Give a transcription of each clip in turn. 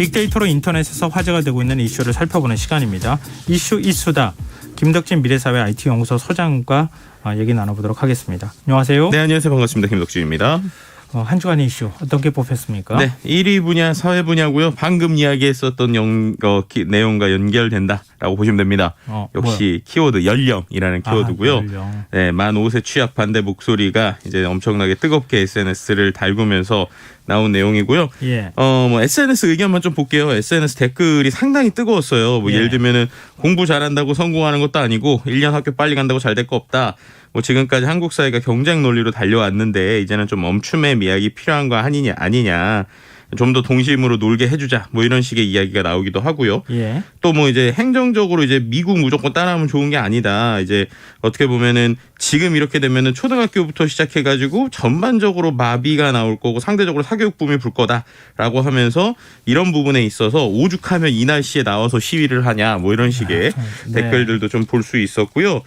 빅데이터로 인터넷에서 화제가 되고 있는 이슈를 살펴보는 시간입니다. 이슈 이수다. 김덕진 미래사회 IT연구소 소장과 얘기 나눠보도록 하겠습니다. 안녕하세요. 네, 안녕하세요. 반갑습니다. 김덕진입니다. 한 주간의 이슈 어떤 게 뽑혔습니까? 네, 1위 분야 사회 분야고요. 방금 이야기했었던 내용과 연결된다라고 보시면 됩니다. 역시 키워드 연령이라는 키워드고요. 연령. 네, 만 5세 취약 반대 목소리가 이제 엄청나게 뜨겁게 SNS를 달구면서 나온 내용이고요. 예. SNS 의견만 좀 볼게요. SNS 댓글이 상당히 뜨거웠어요. 예를 들면은 공부 잘한다고 성공하는 것도 아니고 1년 학교 빨리 간다고 잘 될 거 없다. 지금까지 한국 사회가 경쟁 논리로 달려왔는데 이제는 좀 멈춤의 미학이 필요한 거 아니냐. 좀 더 동심으로 놀게 해주자. 이런 식의 이야기가 나오기도 하고요. 예. 또 이제 행정적으로 이제 미국 무조건 따라하면 좋은 게 아니다. 이제 어떻게 보면은 지금 이렇게 되면은 초등학교부터 시작해가지고 전반적으로 마비가 나올 거고 상대적으로 사교육 붐이 불 거다라고 하면서 이런 부분에 있어서 오죽하면 이 날씨에 나와서 시위를 하냐. 이런 식의 댓글들도 좀 볼 수 있었고요.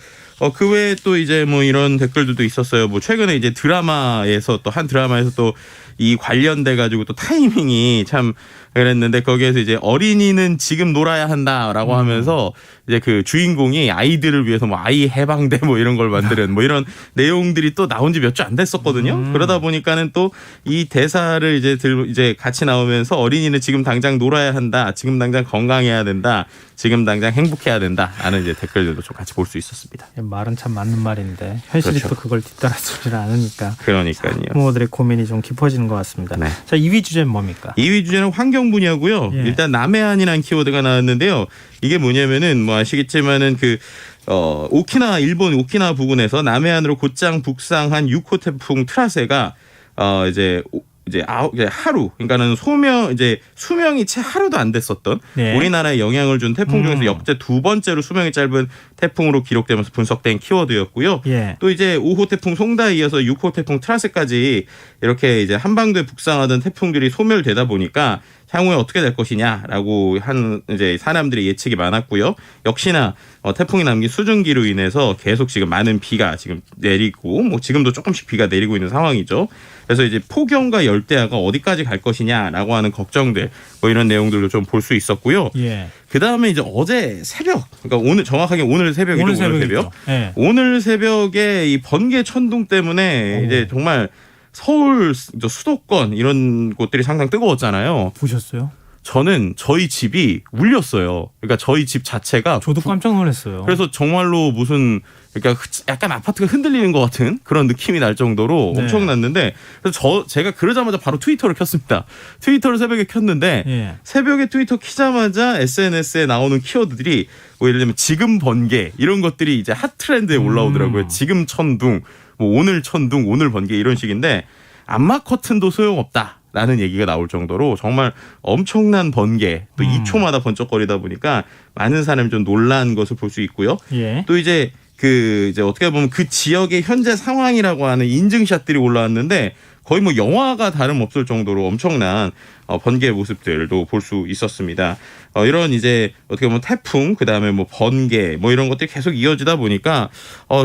그 외에 또 이제 이런 댓글들도 있었어요. 최근에 이제 드라마에서 또 한 드라마에서 또 이 관련돼 가지고 또 타이밍이 참 그랬는데 거기에서 이제 어린이는 지금 놀아야 한다라고 하면서 이제 그 주인공이 아이들을 위해서 아이 해방대 이런 걸 만드는 이런 내용들이 또 나온 지 몇 주 안 됐었거든요. 그러다 보니까는 또 이 대사를 이제 같이 나오면서 어린이는 지금 당장 놀아야 한다. 지금 당장 건강해야 된다. 지금 당장 행복해야 된다라는 이제 댓글들도 좀 같이 볼 수 있었습니다. 말은 참 맞는 말인데 현실이 그렇죠. 또 그걸 뒤따라주질 않으니까. 그러니까요. 부모들의 고민이 좀 깊어지는 것 같습니다. 네. 자, 2위 주제는 뭡니까? 2위 주제는 환경 분야고요. 예. 일단 남해안이라는 키워드가 나왔는데요. 이게 뭐냐면은 아시겠지만은 오키나와 일본 오키나와 부근에서 남해안으로 곧장 북상한 6호 태풍 트라세가 이제 하루, 그러니까는 수명이 채 하루도 안 됐었던 우리나라에 영향을 준 태풍 중에서 역대 두 번째로 수명이 짧은 태풍으로 기록되면서 분석된 키워드였고요. 또 이제 5호 태풍 송다에 이어서 6호 태풍 트라세까지 이렇게 이제 한반도에 북상하던 태풍들이 소멸되다 보니까 향후에 어떻게 될 것이냐라고 이제 사람들의 예측이 많았고요. 역시나 태풍이 남긴 수증기로 인해서 계속 지금 많은 비가 지금 내리고 지금도 조금씩 비가 내리고 있는 상황이죠. 그래서 이제 폭염과 열대야가 어디까지 갈 것이냐라고 하는 걱정들 이런 내용들도 좀 볼 수 있었고요. 예. 그 다음에 이제 어제 새벽, 그러니까 정확하게 오늘 새벽이죠. 오늘 새벽. 예. 오늘 새벽에 이 번개 천둥 때문에 이제 정말 서울 수도권 이런 곳들이 상당히 뜨거웠잖아요. 보셨어요? 저는 저희 집이 울렸어요. 그러니까 저희 집 자체가 저도 깜짝 놀랐어요. 그래서 정말로 그러니까 약간 아파트가 흔들리는 것 같은 그런 느낌이 날 정도로 엄청났는데 그래서 제가 그러자마자 바로 트위터를 켰습니다. 트위터를 새벽에 켰는데 새벽에 트위터 키자마자 SNS에 나오는 키워드들이 예를 들면 지금 번개 이런 것들이 이제 핫 트렌드에 올라오더라고요. 지금 천둥, 오늘 천둥, 오늘 번개 이런 식인데 암막 커튼도 소용없다라는 얘기가 나올 정도로 정말 엄청난 번개 또 2초마다 번쩍거리다 보니까 많은 사람이 좀 놀란 것을 볼 수 있고요. 또 이제 이제 어떻게 보면 그 지역의 현재 상황이라고 하는 인증샷들이 올라왔는데 거의 영화가 다름없을 정도로 엄청난 번개의 모습들도 볼 수 있었습니다. 이런 이제 어떻게 보면 태풍, 그 다음에 번개, 이런 것들이 계속 이어지다 보니까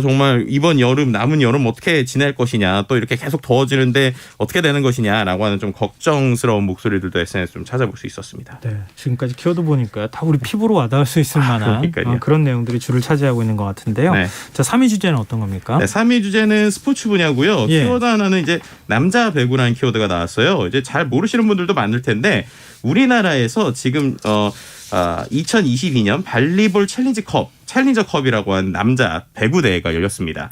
정말 이번 남은 여름 어떻게 지낼 것이냐, 또 이렇게 계속 더워지는데 어떻게 되는 것이냐라고 하는 좀 걱정스러운 목소리들도 SNS 좀 찾아볼 수 있었습니다. 네, 지금까지 키워드 보니까 다 우리 피부로 와닿을 수 있을 만한 그런 내용들이 줄을 차지하고 있는 것 같은데요. 자, 3위 주제는 어떤 겁니까? 3위 주제는 스포츠 분야고요. 키워드 하나는 이제 남자 배구라는 키워드가 나왔어요. 이제 잘 모르시는 분들도 많을 텐데 우리나라에서 지금 2022년 발리볼 챌린저 컵이라고 하는 남자 배구 대회가 열렸습니다.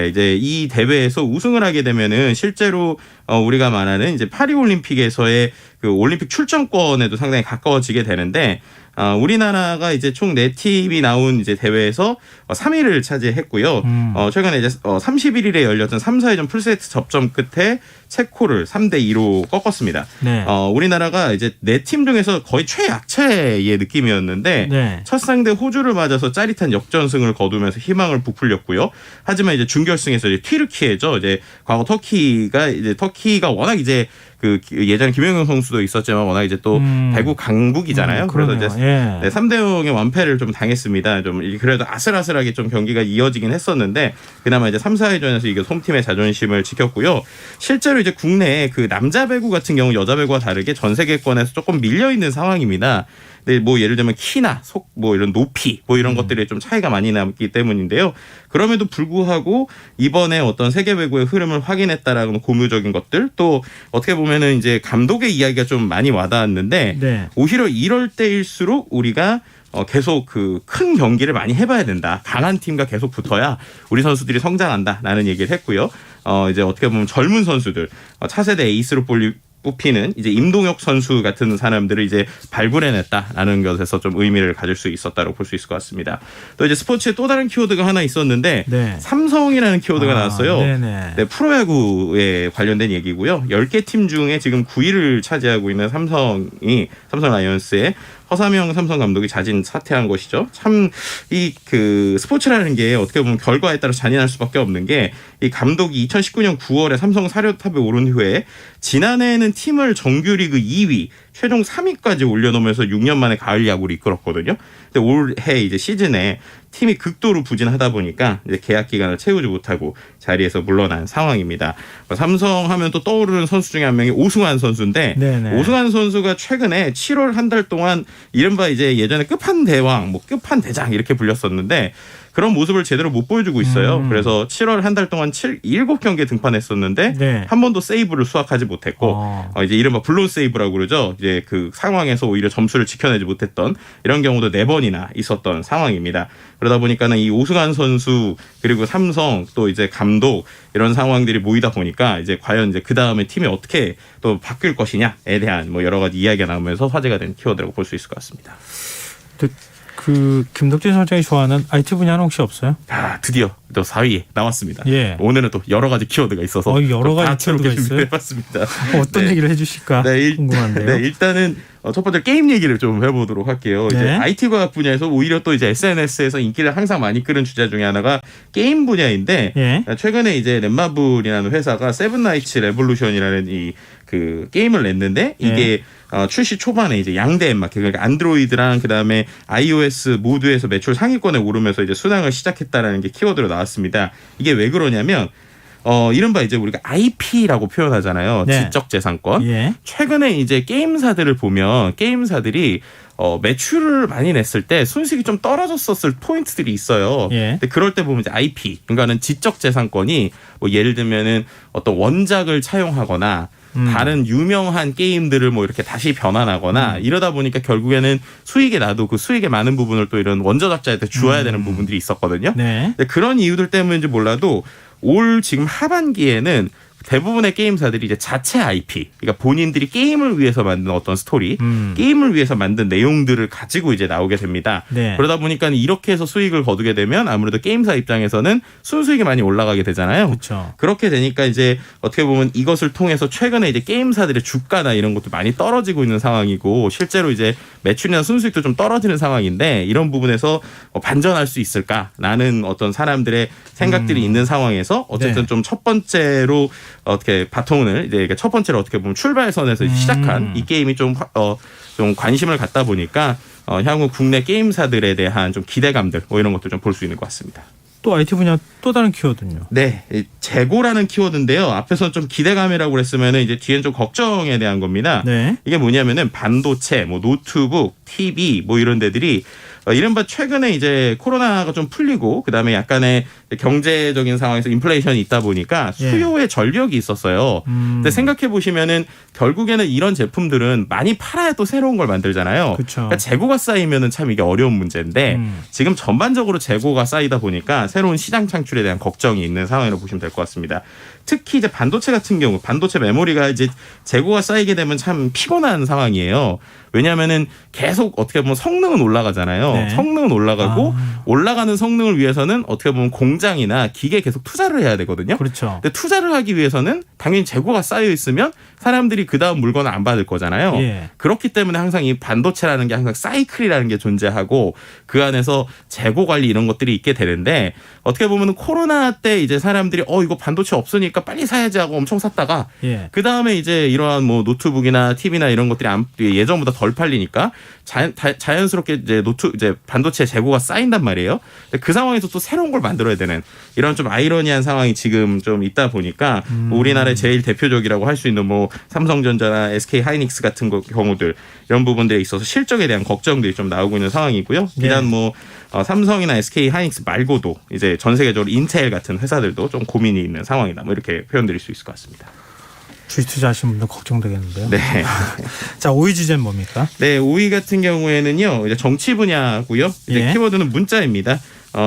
이제 이 대회에서 우승을 하게 되면은 실제로 우리가 말하는 이제 파리 올림픽에서의 그 올림픽 출전권에도 상당히 가까워지게 되는데 우리나라가 이제 총 4팀이 나온 이제 대회에서 3위를 차지했고요. 최근에 이제 31일에 열렸던 3, 4회전 풀세트 접전 끝에 체코를 3대2로 꺾었습니다. 우리나라가 이제 4팀 중에서 거의 최약체의 느낌이었는데 첫 상대 호주를 맞아서 짜릿한 역전승을 거두면서 희망을 부풀렸고요. 하지만 이제 준결승에서 이제 튀르키예죠. 이제 과거 터키가 워낙 이제 그 예전에 김연경 선수도 있었지만 워낙 이제 또 배구 강국이잖아요. 그래서 이제 네, 3대0의 완패를 좀 당했습니다. 좀 그래도 아슬아슬하게 좀 경기가 이어지긴 했었는데 그나마 이제 3, 4회전에서 이게 홈팀의 자존심을 지켰고요. 실제로 이제 국내 그 남자 배구 같은 경우 여자 배구와 다르게 전 세계권에서 조금 밀려 있는 상황입니다. 네, 뭐 예를 들면 키나 속, 뭐 이런 높이, 뭐 이런 것들이 좀 차이가 많이 남기 때문인데요. 그럼에도 불구하고 이번에 어떤 세계 배구의 흐름을 확인했다라는 고무적인 것들, 또 어떻게 보면은 이제 감독의 이야기가 좀 많이 와닿았는데 네. 오히려 이럴 때일수록 우리가 계속 그 큰 경기를 많이 해봐야 된다. 강한 팀과 계속 붙어야 우리 선수들이 성장한다라는 얘기를 했고요. 이제 어떻게 보면 젊은 선수들, 차세대 에이스로 뽑히는 이제 임동혁 선수 같은 사람들을 이제 발굴해냈다라는 것에서 좀 의미를 가질 수 있었다고 볼 수 있을 것 같습니다. 또 이제 스포츠에 또 다른 키워드가 하나 있었는데 네. 삼성이라는 키워드가 나왔어요. 네네. 네, 프로야구에 관련된 얘기고요. 10개 팀 중에 지금 9위를 차지하고 있는 삼성 라이온스의 허삼영 삼성 감독이 자진 사퇴한 것이죠. 참 이 그 스포츠라는 게 어떻게 보면 결과에 따라 잔인할 수밖에 없는 게 이 감독이 2019년 9월에 삼성 사료탑에 오른 후에 지난해에는 팀을 정규리그 2위, 최종 3위까지 올려놓으면서 6년 만에 가을 야구를 이끌었거든요. 근데 올해 이제 시즌에 팀이 극도로 부진하다 보니까 이제 계약 기간을 채우지 못하고 자리에서 물러난 상황입니다. 삼성 하면 또 떠오르는 선수 중에 한 명이 오승환 선수인데 네네. 오승환 선수가 최근에 7월 한 달 동안 이른바 이제 예전에 끝판대왕, 뭐 끝판대장 이렇게 불렸었는데 그런 모습을 제대로 못 보여주고 있어요. 그래서 7월 한 달 동안 7경기에 등판했었는데 네. 한 번도 세이브를 수확하지 못했고 이제 이른바 블론 세이브라고 그러죠. 이제 그 상황에서 오히려 점수를 지켜내지 못했던 이런 경우도 4번이나 있었던 상황입니다. 그러다 보니까는 이 오승환 선수 그리고 삼성 또 이제 감독 이런 상황들이 모이다 보니까 이제 과연 이제 그 다음에 팀이 어떻게 또 바뀔 것이냐에 대한 뭐 여러 가지 이야기가 나오면서 화제가 된 키워드라고 볼 수 있을 것 같습니다. 그 김덕진 선생이 좋아하는 IT 분야는 혹시 없어요? 드디어 또 4위에 나왔습니다. 예. 오늘은 또 여러 가지 키워드가 있어서 여러 가지 키워드가 있어요. 해봤습니다. 어떤 네. 얘기를 해주실까 궁금한데요. 네, 일단은 첫 번째 게임 얘기를 좀 해보도록 할게요. 네. 이제 IT 과학 분야에서 오히려 또 이제 SNS에서 인기를 항상 많이 끌은 주제 중에 하나가 게임 분야인데 예. 최근에 이제 넷마블이라는 회사가 세븐나이츠 레볼루션이라는 이 그 게임을 냈는데 이게 출시 초반에 이제 양대 앱마켓 그러니까 안드로이드랑 그다음에 iOS 모두에서 매출 상위권에 오르면서 이제 순항을 시작했다라는 게 키워드로 나왔습니다. 이게 왜 그러냐면 이른바 이제 우리가 IP라고 표현하잖아요. 네. 지적재산권. 예. 최근에 이제 게임사들을 보면 게임사들이 매출을 많이 냈을 때 순식이 좀 떨어졌었을 포인트들이 있어요. 예. 근데 그럴 때 보면 이제 IP, 그러니까는 지적재산권이 뭐 예를 들면은 어떤 원작을 차용하거나 다른 유명한 게임들을 뭐 이렇게 다시 변환하거나 이러다 보니까 결국에는 수익에 나도 그 수익의 많은 부분을 또 이런 원저작자한테 주어야 되는 부분들이 있었거든요. 네. 근데 그런 이유들 때문인지 몰라도 올 지금 하반기에는 대부분의 게임사들이 이제 자체 IP, 그러니까 본인들이 게임을 위해서 만든 어떤 스토리, 게임을 위해서 만든 내용들을 가지고 이제 나오게 됩니다. 네. 그러다 보니까 이렇게 해서 수익을 거두게 되면 아무래도 게임사 입장에서는 순수익이 많이 올라가게 되잖아요. 그렇죠. 그렇게 되니까 이제 어떻게 보면 이것을 통해서 최근에 이제 게임사들의 주가나 이런 것도 많이 떨어지고 있는 상황이고 실제로 이제 매출이나 순수익도 좀 떨어지는 상황인데 이런 부분에서 반전할 수 있을까라는 어떤 사람들의 생각들이 있는 상황에서 어쨌든 네. 좀 첫 번째로 어떻게 바통을 이제 첫 번째로 어떻게 보면 출발선에서 시작한 이 게임이 좀 관심을 갖다 보니까 향후 국내 게임사들에 대한 좀 기대감들 뭐 이런 것도 좀 볼 수 있는 것 같습니다. 또 IT 분야 또 다른 키워드는요? 네, 재고라는 키워드인데요. 앞에서 좀 기대감이라고 그랬으면은 이제 뒤엔 좀 걱정에 대한 겁니다. 네. 이게 뭐냐면은 반도체, 뭐 노트북, TV 뭐 이런 데들이 이른바 최근에 이제 코로나가 좀 풀리고 그다음에 약간의 경제적인 상황에서 인플레이션이 있다 보니까 수요에 전력이 있었어요. 근데 생각해 보시면은 결국에는 이런 제품들은 많이 팔아야 또 새로운 걸 만들잖아요. 그렇죠. 그러니까 재고가 쌓이면은 참 이게 어려운 문제인데 지금 전반적으로 재고가 쌓이다 보니까 새로운 시장 창출에 대한 걱정이 있는 상황이라고 보시면 될 것 같습니다. 특히 이제 반도체 같은 경우 반도체 메모리가 이제 재고가 쌓이게 되면 참 피곤한 상황이에요. 왜냐하면은 계속 어떻게 보면 성능은 올라가잖아요. 네. 성능은 올라가고 올라가는 성능을 위해서는 어떻게 보면 공장이나 기계에 계속 투자를 해야 되거든요. 그렇죠. 근데 투자를 하기 위해서는 당연히 재고가 쌓여 있으면 사람들이 그 다음 물건을 안 받을 거잖아요. 예. 그렇기 때문에 항상 이 반도체라는 게 항상 사이클이라는 게 존재하고 그 안에서 재고 관리 이런 것들이 있게 되는데 어떻게 보면 코로나 때 이제 사람들이 이거 반도체 없으니까 빨리 사야지 하고 엄청 샀다가 예. 그 다음에 이제 이러한 뭐 노트북이나 TV나 이런 것들이 예전보다 덜 팔리니까 자연스럽게 이제 반도체 재고가 쌓인단 말이에요. 그 상황에서 또 새로운 걸 만들어야 되는 이런 좀 아이러니한 상황이 지금 좀 있다 보니까 뭐 우리나라의 제일 대표적이라고 할 수 있는 뭐 삼성전자나 SK 하이닉스 같은 경우들 이런 부분들에 있어서 실적에 대한 걱정들이 좀 나오고 있는 상황이고요. 비단 뭐 삼성이나 SK 하이닉스 말고도 이제 전 세계적으로 인텔 같은 회사들도 좀 고민이 있는 상황이다. 뭐 이렇게 표현드릴 수 있을 것 같습니다. 주식 투자하시는 분들 걱정되겠는데요. 네. 자, 5위 주제는 뭡니까? 네, 5위 같은 경우에는요. 이제 정치 분야고요. 이제 키워드는 문자입니다.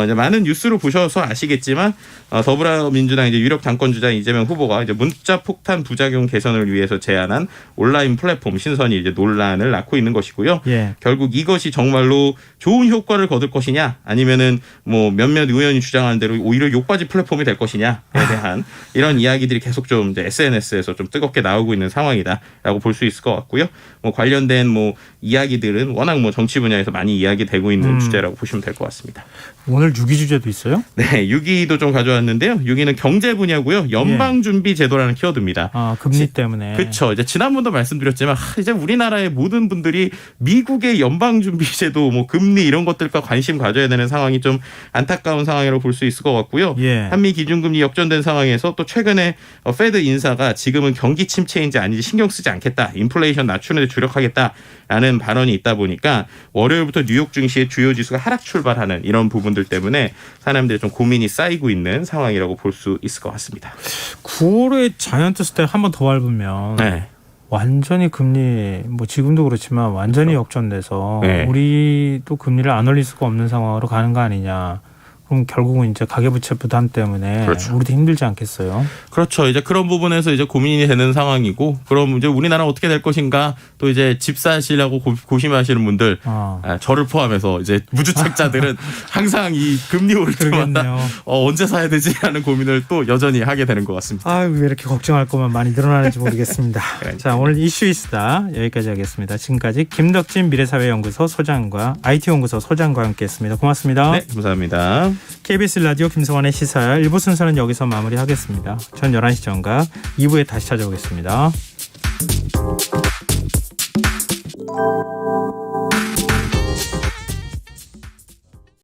이제 많은 뉴스로 보셔서 아시겠지만 더불어민주당 이제 유력 당권 주자 이재명 후보가 이제 문자 폭탄 부작용 개선을 위해서 제안한 온라인 플랫폼 신선이 이제 논란을 낳고 있는 것이고요. 예. 결국 이것이 정말로 좋은 효과를 거둘 것이냐, 아니면은 뭐 몇몇 의원이 주장하는 대로 오히려 욕받이 플랫폼이 될 것이냐에 대한 이런 이야기들이 계속 좀 이제 SNS에서 좀 뜨겁게 나오고 있는 상황이다라고 볼 수 있을 것 같고요. 뭐 관련된 뭐 이야기들은 워낙 뭐 정치 분야에서 많이 이야기되고 있는 주제라고 보시면 될 것 같습니다. 오늘 6위 주제도 있어요? 네, 6위도 좀 가져왔는데요. 6위는 경제 분야고요. 연방준비제도라는 키워드입니다. 아, 금리 때문에. 그렇죠. 이제 지난번도 말씀드렸지만 이제 우리나라의 모든 분들이 미국의 연방준비제도, 뭐 금리 이런 것들과 관심 가져야 되는 상황이 좀 안타까운 상황이라고 볼 수 있을 것 같고요. 예. 한미 기준금리 역전된 상황에서 또 최근에 페드 인사가 지금은 경기 침체인지 아닌지 신경 쓰지 않겠다. 인플레이션 낮추는 데 주력하겠다라는 발언이 있다 보니까 월요일부터 뉴욕 증시의 주요 지수가 하락 출발하는 이런 부분들 때문에 사람들이 좀 고민이 쌓이고 있는 상황이라고 볼 수 있을 것 같습니다. 9월에 자이언트 스텝 한 번 더 밟으면 완전히 금리 뭐 지금도 그렇지만 완전히 역전돼서 우리도 금리를 안 올릴 수가 없는 상황으로 가는 거 아니냐. 그럼 결국은 이제 가계부채 부담 때문에 우리도 힘들지 않겠어요? 그렇죠. 이제 그런 부분에서 이제 고민이 되는 상황이고, 그럼 이제 우리나라 어떻게 될 것인가, 또 이제 집 사시려고 고심하시는 분들, 저를 포함해서 이제 무주택자들은 항상 이 금리 오를 때마다 언제 사야 되지라는 고민을 또 여전히 하게 되는 것 같습니다. 왜 이렇게 걱정할 것만 많이 늘어나는지 모르겠습니다. 자, 오늘 이슈 이슈다 여기까지 하겠습니다. 지금까지 김덕진 미래사회연구소 소장과 IT연구소 소장과 함께했습니다. 고맙습니다. 네, 감사합니다. KBS 라디오 김성환의 시사야 1부 순서는 여기서 마무리하겠습니다. 전 11시 전각 2부에 다시 찾아오겠습니다.